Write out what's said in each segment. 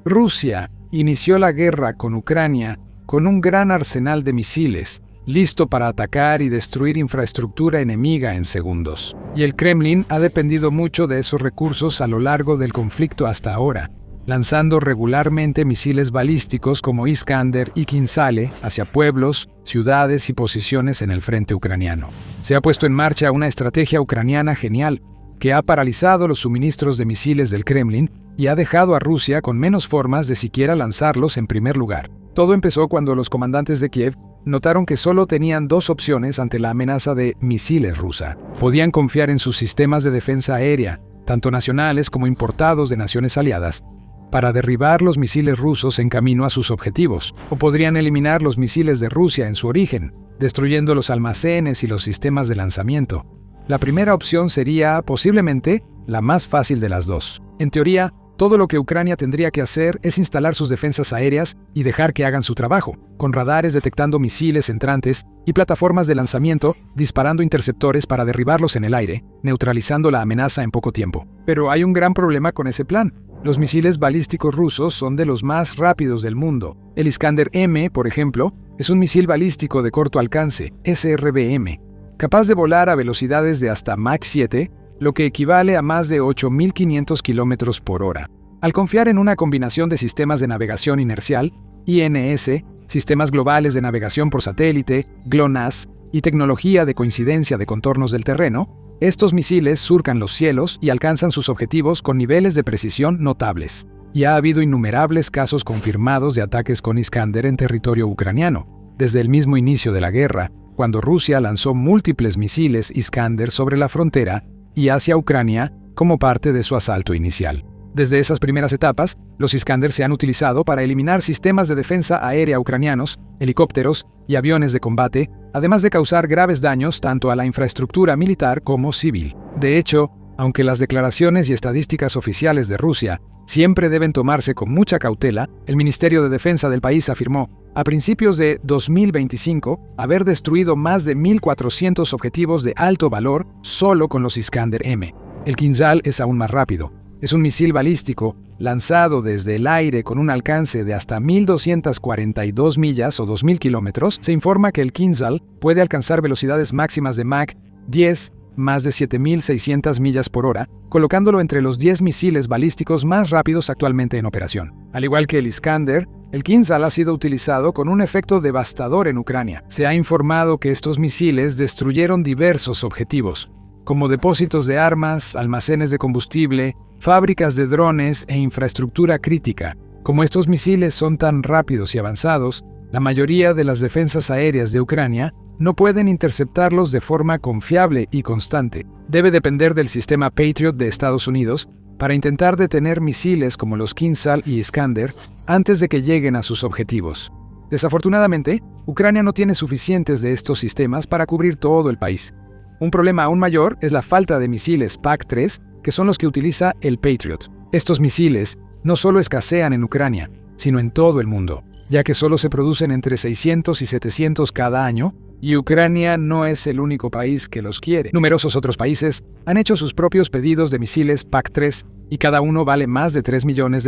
Rusia inició la guerra con Ucrania con un gran arsenal de misiles, listo para atacar y destruir infraestructura enemiga en segundos. Y el Kremlin ha dependido mucho de esos recursos a lo largo del conflicto hasta ahora, lanzando regularmente misiles balísticos como Iskander y Kinzhal hacia pueblos, ciudades y posiciones en el frente ucraniano. Se ha puesto en marcha una estrategia ucraniana genial que ha paralizado los suministros de misiles del Kremlin y ha dejado a Rusia con menos formas de siquiera lanzarlos en primer lugar. Todo empezó cuando los comandantes de Kiev notaron que solo tenían dos opciones ante la amenaza de misiles rusa. Podían confiar en sus sistemas de defensa aérea, tanto nacionales como importados de naciones aliadas, para derribar los misiles rusos en camino a sus objetivos, o podrían eliminar los misiles de Rusia en su origen, destruyendo los almacenes y los sistemas de lanzamiento. La primera opción sería, posiblemente, la más fácil de las dos. En teoría, todo lo que Ucrania tendría que hacer es instalar sus defensas aéreas y dejar que hagan su trabajo, con radares detectando misiles entrantes y plataformas de lanzamiento disparando interceptores para derribarlos en el aire, neutralizando la amenaza en poco tiempo. Pero hay un gran problema con ese plan. Los misiles balísticos rusos son de los más rápidos del mundo. El Iskander-M, por ejemplo, es un misil balístico de corto alcance, SRBM, capaz de volar a velocidades de hasta Mach 7, lo que equivale a más de 8.500 km por hora. Al confiar en una combinación de sistemas de navegación inercial, INS, sistemas globales de navegación por satélite, GLONASS, y tecnología de coincidencia de contornos del terreno, estos misiles surcan los cielos y alcanzan sus objetivos con niveles de precisión notables. Y ha habido innumerables casos confirmados de ataques con Iskander en territorio ucraniano, desde el mismo inicio de la guerra, cuando Rusia lanzó múltiples misiles Iskander sobre la frontera y hacia Ucrania como parte de su asalto inicial. Desde esas primeras etapas, los Iskander se han utilizado para eliminar sistemas de defensa aérea ucranianos, helicópteros y aviones de combate, además de causar graves daños tanto a la infraestructura militar como civil. De hecho, aunque las declaraciones y estadísticas oficiales de Rusia siempre deben tomarse con mucha cautela, el Ministerio de Defensa del país afirmó, a principios de 2025, haber destruido más de 1.400 objetivos de alto valor solo con los Iskander-M. El Kinzhal es aún más rápido. Es un misil balístico lanzado desde el aire con un alcance de hasta 1.242 millas o 2.000 kilómetros. Se informa que el Kinzhal puede alcanzar velocidades máximas de Mach 10, más de 7.600 millas por hora, colocándolo entre los 10 misiles balísticos más rápidos actualmente en operación. Al igual que el Iskander, el Kinzhal ha sido utilizado con un efecto devastador en Ucrania. Se ha informado que estos misiles destruyeron diversos objetivos, como depósitos de armas, almacenes de combustible, fábricas de drones e infraestructura crítica. Como estos misiles son tan rápidos y avanzados, la mayoría de las defensas aéreas de Ucrania no pueden interceptarlos de forma confiable y constante. Debe depender del sistema Patriot de Estados Unidos para intentar detener misiles como los Kinzhal y Iskander antes de que lleguen a sus objetivos. Desafortunadamente, Ucrania no tiene suficientes de estos sistemas para cubrir todo el país. Un problema aún mayor es la falta de misiles PAC-3, que son los que utiliza el Patriot. Estos misiles no solo escasean en Ucrania, sino en todo el mundo, ya que solo se producen entre 600 y 700 cada año, y Ucrania no es el único país que los quiere. Numerosos otros países han hecho sus propios pedidos de misiles PAC-3 y cada uno vale más de $3 millones,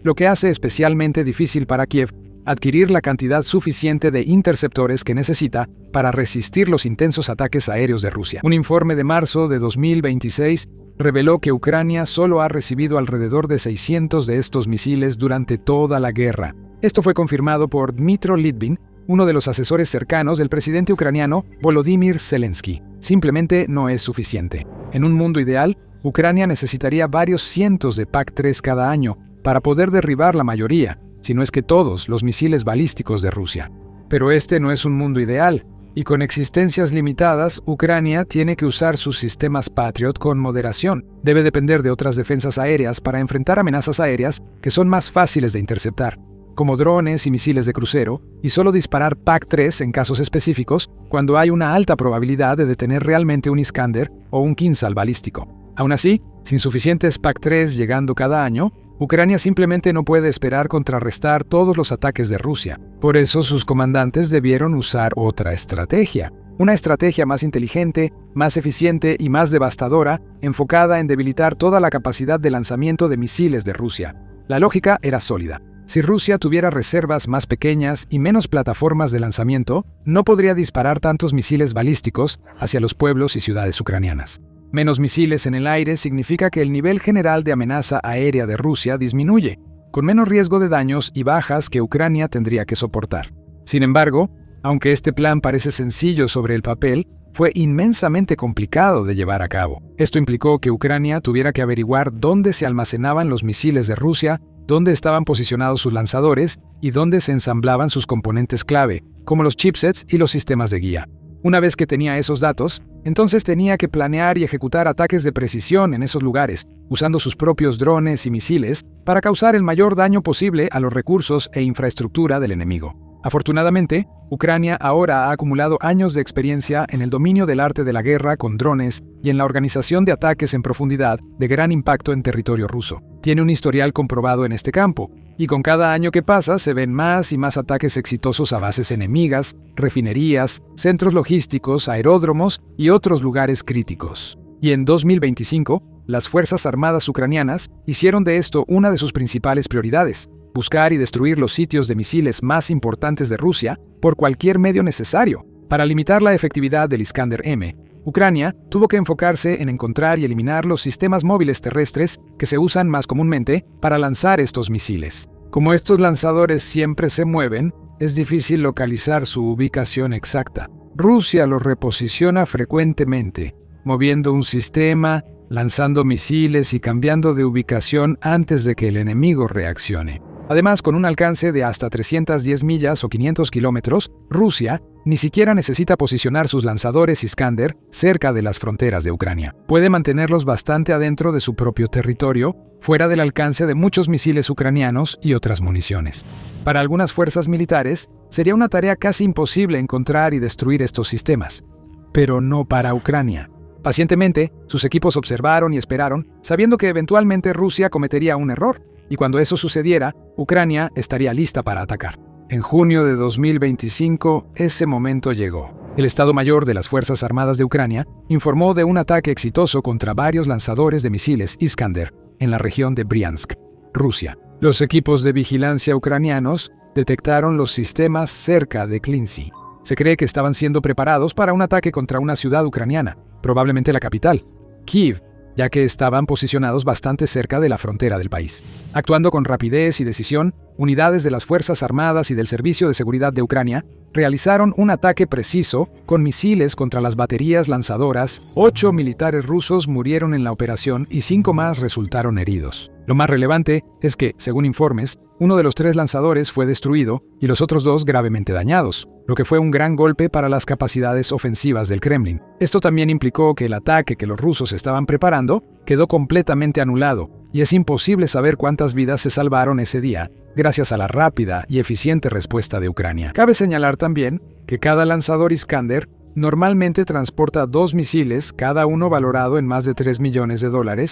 lo que hace especialmente difícil para Kiev adquirir la cantidad suficiente de interceptores que necesita para resistir los intensos ataques aéreos de Rusia. Un informe de marzo de 2026 reveló que Ucrania solo ha recibido alrededor de 600 de estos misiles durante toda la guerra. Esto fue confirmado por Dmytro Litvin, uno de los asesores cercanos del presidente ucraniano Volodymyr Zelensky. Simplemente no es suficiente. En un mundo ideal, Ucrania necesitaría varios cientos de PAC-3 cada año para poder derribar la mayoría, si no es que todos, los misiles balísticos de Rusia. Pero este no es un mundo ideal, y con existencias limitadas, Ucrania tiene que usar sus sistemas Patriot con moderación. Debe depender de otras defensas aéreas para enfrentar amenazas aéreas que son más fáciles de interceptar, como drones y misiles de crucero, y solo disparar PAC-3 en casos específicos cuando hay una alta probabilidad de detener realmente un Iskander o un Kinzhal balístico. Aún así, sin suficientes PAC-3 llegando cada año, Ucrania simplemente no puede esperar contrarrestar todos los ataques de Rusia. Por eso sus comandantes debieron usar otra estrategia. Una estrategia más inteligente, más eficiente y más devastadora, enfocada en debilitar toda la capacidad de lanzamiento de misiles de Rusia. La lógica era sólida. Si Rusia tuviera reservas más pequeñas y menos plataformas de lanzamiento, no podría disparar tantos misiles balísticos hacia los pueblos y ciudades ucranianas. Menos misiles en el aire significa que el nivel general de amenaza aérea de Rusia disminuye, con menos riesgo de daños y bajas que Ucrania tendría que soportar. Sin embargo, aunque este plan parece sencillo sobre el papel, fue inmensamente complicado de llevar a cabo. Esto implicó que Ucrania tuviera que averiguar dónde se almacenaban los misiles de Rusia, dónde estaban posicionados sus lanzadores y dónde se ensamblaban sus componentes clave, como los chipsets y los sistemas de guía. Una vez que tenía esos datos, entonces tenía que planear y ejecutar ataques de precisión en esos lugares, usando sus propios drones y misiles para causar el mayor daño posible a los recursos e infraestructura del enemigo. Afortunadamente, Ucrania ahora ha acumulado años de experiencia en el dominio del arte de la guerra con drones y en la organización de ataques en profundidad de gran impacto en territorio ruso. Tiene un historial comprobado en este campo, y con cada año que pasa se ven más y más ataques exitosos a bases enemigas, refinerías, centros logísticos, aeródromos y otros lugares críticos. Y en 2025, las Fuerzas Armadas ucranianas hicieron de esto una de sus principales prioridades: buscar y destruir los sitios de misiles más importantes de Rusia por cualquier medio necesario. Para limitar la efectividad del Iskander-M, Ucrania tuvo que enfocarse en encontrar y eliminar los sistemas móviles terrestres que se usan más comúnmente para lanzar estos misiles. Como estos lanzadores siempre se mueven, es difícil localizar su ubicación exacta. Rusia los reposiciona frecuentemente, moviendo un sistema, lanzando misiles y cambiando de ubicación antes de que el enemigo reaccione. Además, con un alcance de hasta 310 millas o 500 kilómetros, Rusia ni siquiera necesita posicionar sus lanzadores Iskander cerca de las fronteras de Ucrania. Puede mantenerlos bastante adentro de su propio territorio, fuera del alcance de muchos misiles ucranianos y otras municiones. Para algunas fuerzas militares, sería una tarea casi imposible encontrar y destruir estos sistemas, pero no para Ucrania. Pacientemente, sus equipos observaron y esperaron, sabiendo que eventualmente Rusia cometería un error, y cuando eso sucediera, Ucrania estaría lista para atacar. En junio de 2025, ese momento llegó. El Estado Mayor de las Fuerzas Armadas de Ucrania informó de un ataque exitoso contra varios lanzadores de misiles Iskander en la región de Briansk, Rusia. Los equipos de vigilancia ucranianos detectaron los sistemas cerca de Klinsy. Se cree que estaban siendo preparados para un ataque contra una ciudad ucraniana, probablemente la capital, Kiev, ya que estaban posicionados bastante cerca de la frontera del país. Actuando con rapidez y decisión, unidades de las Fuerzas Armadas y del Servicio de Seguridad de Ucrania realizaron un ataque preciso con misiles contra las baterías lanzadoras. 8 militares rusos murieron en la operación y 5 más resultaron heridos. Lo más relevante es que, según informes, uno de los 3 lanzadores fue destruido y los otros 2 gravemente dañados, lo que fue un gran golpe para las capacidades ofensivas del Kremlin. Esto también implicó que el ataque que los rusos estaban preparando quedó completamente anulado, y es imposible saber cuántas vidas se salvaron ese día, gracias a la rápida y eficiente respuesta de Ucrania. Cabe señalar también que cada lanzador Iskander normalmente transporta 2 misiles, cada uno valorado en más de $3 millones,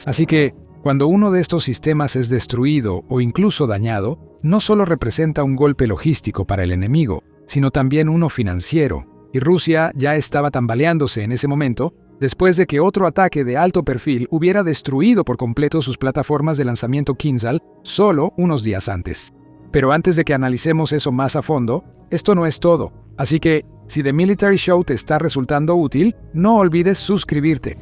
así que cuando uno de estos sistemas es destruido o incluso dañado, no solo representa un golpe logístico para el enemigo, sino también uno financiero, y Rusia ya estaba tambaleándose en ese momento, después de que otro ataque de alto perfil hubiera destruido por completo sus plataformas de lanzamiento Kinzhal solo unos días antes. Pero antes de que analicemos eso más a fondo, esto no es todo, así que si The Military Show te está resultando útil, no olvides suscribirte.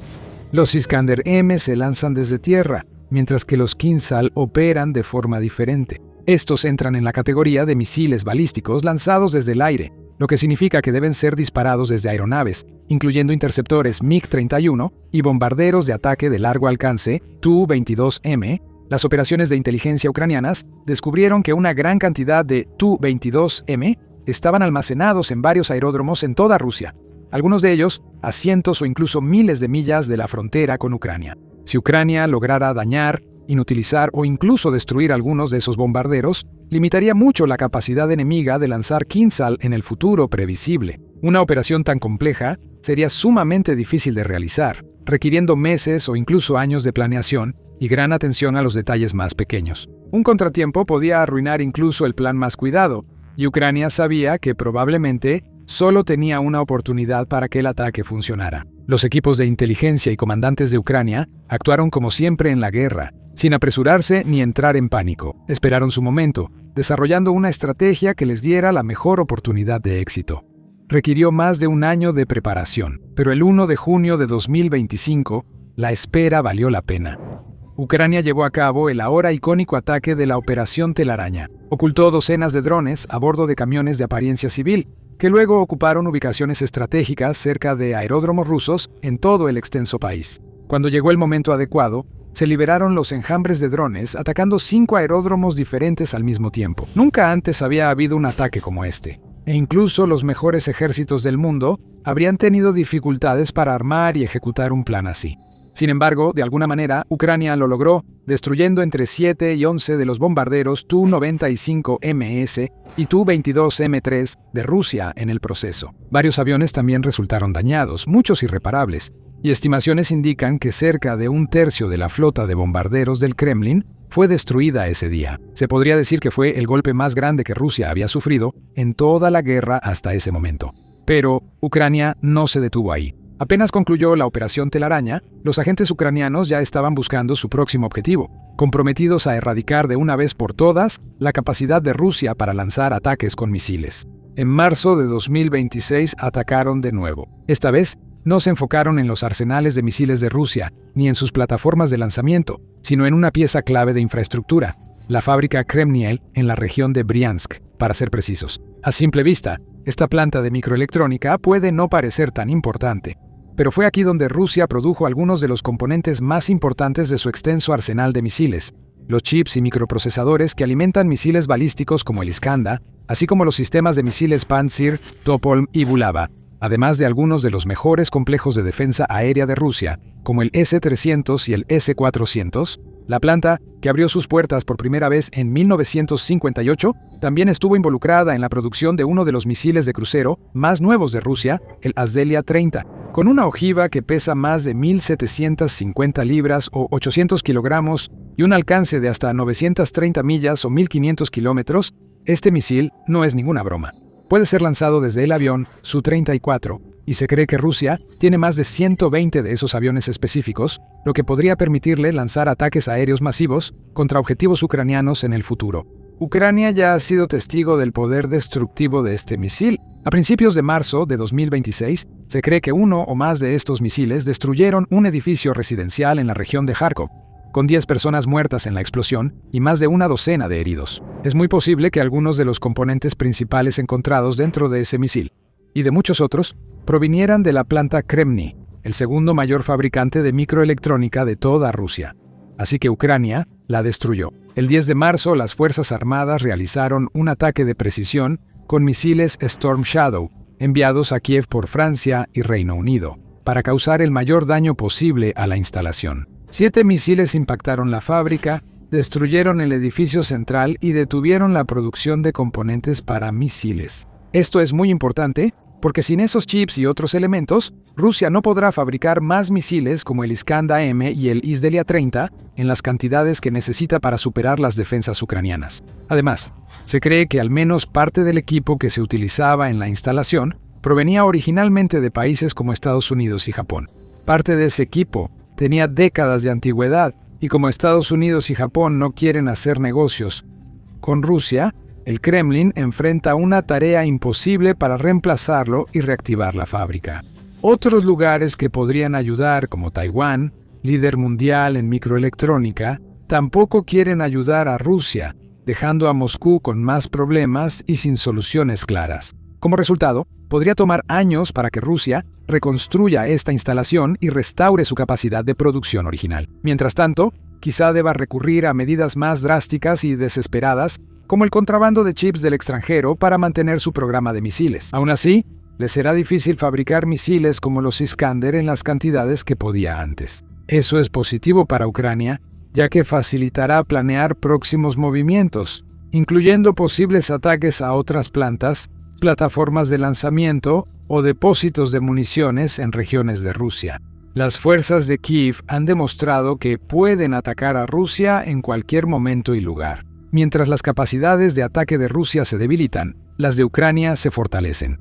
Los Iskander-M se lanzan desde tierra, mientras que los Kinzhal operan de forma diferente. Estos entran en la categoría de misiles balísticos lanzados desde el aire, lo que significa que deben ser disparados desde aeronaves, incluyendo interceptores MiG-31 y bombarderos de ataque de largo alcance Tu-22M. Las operaciones de inteligencia ucranianas descubrieron que una gran cantidad de Tu-22M estaban almacenados en varios aeródromos en toda Rusia, algunos de ellos a cientos o incluso miles de millas de la frontera con Ucrania. Si Ucrania lograra dañar, inutilizar o incluso destruir algunos de esos bombarderos, limitaría mucho la capacidad enemiga de lanzar Kinzhal en el futuro previsible. Una operación tan compleja sería sumamente difícil de realizar, requiriendo meses o incluso años de planeación y gran atención a los detalles más pequeños. Un contratiempo podía arruinar incluso el plan más cuidado, y Ucrania sabía que probablemente solo tenía una oportunidad para que el ataque funcionara. Los equipos de inteligencia y comandantes de Ucrania actuaron como siempre en la guerra, sin apresurarse ni entrar en pánico. Esperaron su momento, desarrollando una estrategia que les diera la mejor oportunidad de éxito. Requirió más de un año de preparación, pero el 1 de junio de 2025, la espera valió la pena. Ucrania llevó a cabo el ahora icónico ataque de la Operación Telaraña. Ocultó docenas de drones a bordo de camiones de apariencia civil, que luego ocuparon ubicaciones estratégicas cerca de aeródromos rusos en todo el extenso país. Cuando llegó el momento adecuado, se liberaron los enjambres de drones atacando 5 aeródromos diferentes al mismo tiempo. Nunca antes había habido un ataque como este, e incluso los mejores ejércitos del mundo habrían tenido dificultades para armar y ejecutar un plan así. Sin embargo, de alguna manera, Ucrania lo logró, destruyendo entre 7 y 11 de los bombarderos Tu-95MS y Tu-22M3 de Rusia en el proceso. Varios aviones también resultaron dañados, muchos irreparables, y estimaciones indican que cerca de 1/3 de la flota de bombarderos del Kremlin fue destruida ese día. Se podría decir que fue el golpe más grande que Rusia había sufrido en toda la guerra hasta ese momento. Pero Ucrania no se detuvo ahí. Apenas concluyó la Operación Telaraña, los agentes ucranianos ya estaban buscando su próximo objetivo, comprometidos a erradicar de una vez por todas la capacidad de Rusia para lanzar ataques con misiles. En marzo de 2026 atacaron de nuevo. Esta vez, no se enfocaron en los arsenales de misiles de Rusia, ni en sus plataformas de lanzamiento, sino en una pieza clave de infraestructura, la fábrica Kremniel en la región de Briansk, para ser precisos. A simple vista, esta planta de microelectrónica puede no parecer tan importante, pero fue aquí donde Rusia produjo algunos de los componentes más importantes de su extenso arsenal de misiles, los chips y microprocesadores que alimentan misiles balísticos como el Iskander, así como los sistemas de misiles Pantsir, Topol y Bulava, además de algunos de los mejores complejos de defensa aérea de Rusia, como el S-300 y el S-400. La planta, que abrió sus puertas por primera vez en 1958, también estuvo involucrada en la producción de uno de los misiles de crucero más nuevos de Rusia, el Asdelia 30. Con una ojiva que pesa más de 1.750 libras o 800 kilogramos y un alcance de hasta 930 millas o 1.500 kilómetros, este misil no es ninguna broma. Puede ser lanzado desde el avión Su-34, y se cree que Rusia tiene más de 120 de esos aviones específicos, lo que podría permitirle lanzar ataques aéreos masivos contra objetivos ucranianos en el futuro. Ucrania ya ha sido testigo del poder destructivo de este misil. A principios de marzo de 2026, se cree que uno o más de estos misiles destruyeron un edificio residencial en la región de Kharkov, con 10 personas muertas en la explosión y más de una docena de heridos. Es muy posible que algunos de los componentes principales encontrados dentro de ese misil, y de muchos otros, provinieran de la planta Kremny, el segundo mayor fabricante de microelectrónica de toda Rusia. Así que Ucrania la destruyó. El 10 de marzo, las Fuerzas Armadas realizaron un ataque de precisión con misiles Storm Shadow, enviados a Kiev por Francia y Reino Unido, para causar el mayor daño posible a la instalación. 7 misiles impactaron la fábrica, destruyeron el edificio central y detuvieron la producción de componentes para misiles. Esto es muy importante porque sin esos chips y otros elementos, Rusia no podrá fabricar más misiles como el Iskander-M y el Asdelia 30 en las cantidades que necesita para superar las defensas ucranianas. Además, se cree que al menos parte del equipo que se utilizaba en la instalación provenía originalmente de países como Estados Unidos y Japón. Parte de ese equipo tenía décadas de antigüedad, y como Estados Unidos y Japón no quieren hacer negocios con Rusia, el Kremlin enfrenta una tarea imposible para reemplazarlo y reactivar la fábrica. Otros lugares que podrían ayudar, como Taiwán, líder mundial en microelectrónica, tampoco quieren ayudar a Rusia, dejando a Moscú con más problemas y sin soluciones claras. Como resultado, podría tomar años para que Rusia reconstruya esta instalación y restaure su capacidad de producción original. Mientras tanto, quizá deba recurrir a medidas más drásticas y desesperadas, como el contrabando de chips del extranjero para mantener su programa de misiles. Aún así, le será difícil fabricar misiles como los Iskander en las cantidades que podía antes. Eso es positivo para Ucrania, ya que facilitará planear próximos movimientos, incluyendo posibles ataques a otras plantas, plataformas de lanzamiento o depósitos de municiones en regiones de Rusia. Las fuerzas de Kiev han demostrado que pueden atacar a Rusia en cualquier momento y lugar. Mientras las capacidades de ataque de Rusia se debilitan, las de Ucrania se fortalecen.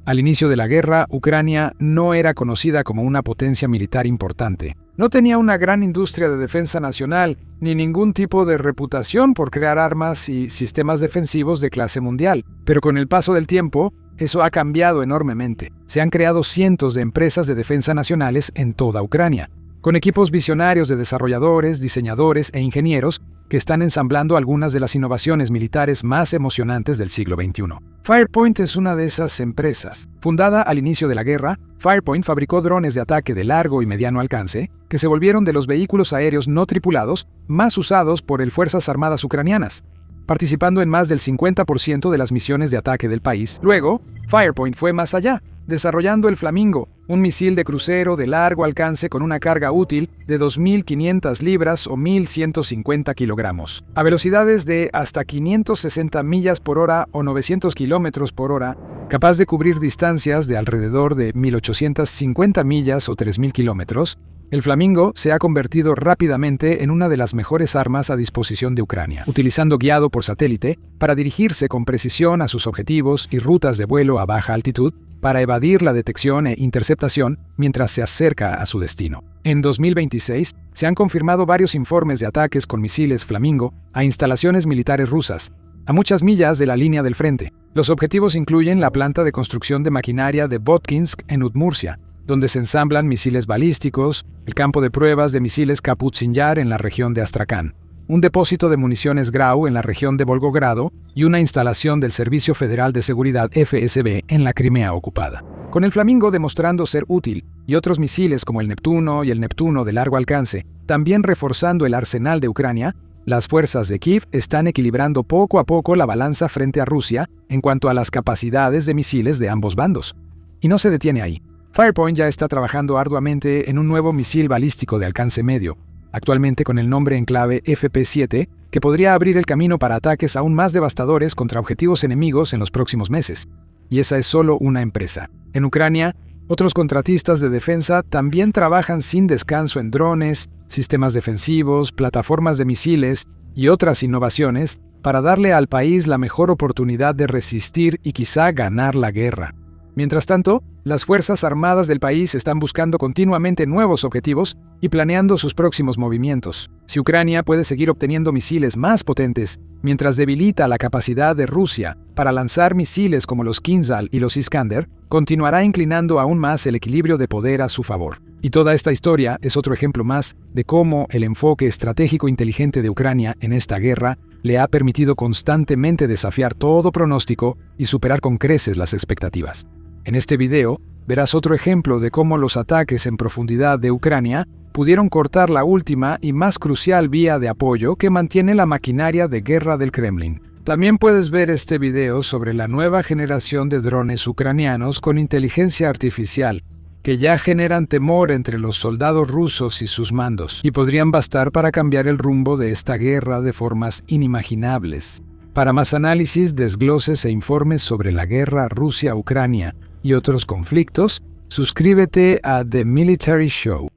Al inicio de la guerra, Ucrania no era conocida como una potencia militar importante. No tenía una gran industria de defensa nacional, ni ningún tipo de reputación por crear armas y sistemas defensivos de clase mundial. Pero con el paso del tiempo, eso ha cambiado enormemente. Se han creado cientos de empresas de defensa nacionales en toda Ucrania, con equipos visionarios de desarrolladores, diseñadores e ingenieros que están ensamblando algunas de las innovaciones militares más emocionantes del siglo XXI. Firepoint es una de esas empresas. Fundada al inicio de la guerra, Firepoint fabricó drones de ataque de largo y mediano alcance que se volvieron de los vehículos aéreos no tripulados más usados por las Fuerzas Armadas ucranianas, participando en más del 50% de las misiones de ataque del país. Luego, Firepoint fue más allá, desarrollando el Flamingo, un misil de crucero de largo alcance con una carga útil de 2.500 libras o 1.150 kilogramos, a velocidades de hasta 560 millas por hora o 900 kilómetros por hora, capaz de cubrir distancias de alrededor de 1.850 millas o 3.000 kilómetros. El Flamingo se ha convertido rápidamente en una de las mejores armas a disposición de Ucrania, utilizando guiado por satélite para dirigirse con precisión a sus objetivos y rutas de vuelo a baja altitud para evadir la detección e interceptación mientras se acerca a su destino. En 2026, se han confirmado varios informes de ataques con misiles Flamingo a instalaciones militares rusas, a muchas millas de la línea del frente. Los objetivos incluyen la planta de construcción de maquinaria de Votkinsk en Udmurtia, donde se ensamblan misiles balísticos, el campo de pruebas de misiles Kapustin Yar en la región de Astrakán, un depósito de municiones Grau en la región de Volgogrado y una instalación del Servicio Federal de Seguridad FSB en la Crimea ocupada. Con el Flamingo demostrando ser útil, y otros misiles como el Neptuno y el Neptuno de largo alcance, también reforzando el arsenal de Ucrania, las fuerzas de Kiev están equilibrando poco a poco la balanza frente a Rusia en cuanto a las capacidades de misiles de ambos bandos. Y no se detiene ahí. Firepoint ya está trabajando arduamente en un nuevo misil balístico de alcance medio, actualmente con el nombre en clave FP7, que podría abrir el camino para ataques aún más devastadores contra objetivos enemigos en los próximos meses. Y esa es solo una empresa. En Ucrania, otros contratistas de defensa también trabajan sin descanso en drones, sistemas defensivos, plataformas de misiles y otras innovaciones para darle al país la mejor oportunidad de resistir y quizá ganar la guerra. Mientras tanto, las Fuerzas Armadas del país están buscando continuamente nuevos objetivos y planeando sus próximos movimientos. Si Ucrania puede seguir obteniendo misiles más potentes, mientras debilita la capacidad de Rusia para lanzar misiles como los Kinzhal y los Iskander, continuará inclinando aún más el equilibrio de poder a su favor. Y toda esta historia es otro ejemplo más de cómo el enfoque estratégico inteligente de Ucrania en esta guerra le ha permitido constantemente desafiar todo pronóstico y superar con creces las expectativas. En este video, verás otro ejemplo de cómo los ataques en profundidad de Ucrania pudieron cortar la última y más crucial vía de apoyo que mantiene la maquinaria de guerra del Kremlin. También puedes ver este video sobre la nueva generación de drones ucranianos con inteligencia artificial, que ya generan temor entre los soldados rusos y sus mandos, y podrían bastar para cambiar el rumbo de esta guerra de formas inimaginables. Para más análisis, desgloses e informes sobre la guerra Rusia-Ucrania y otros conflictos, suscríbete a The Military Show.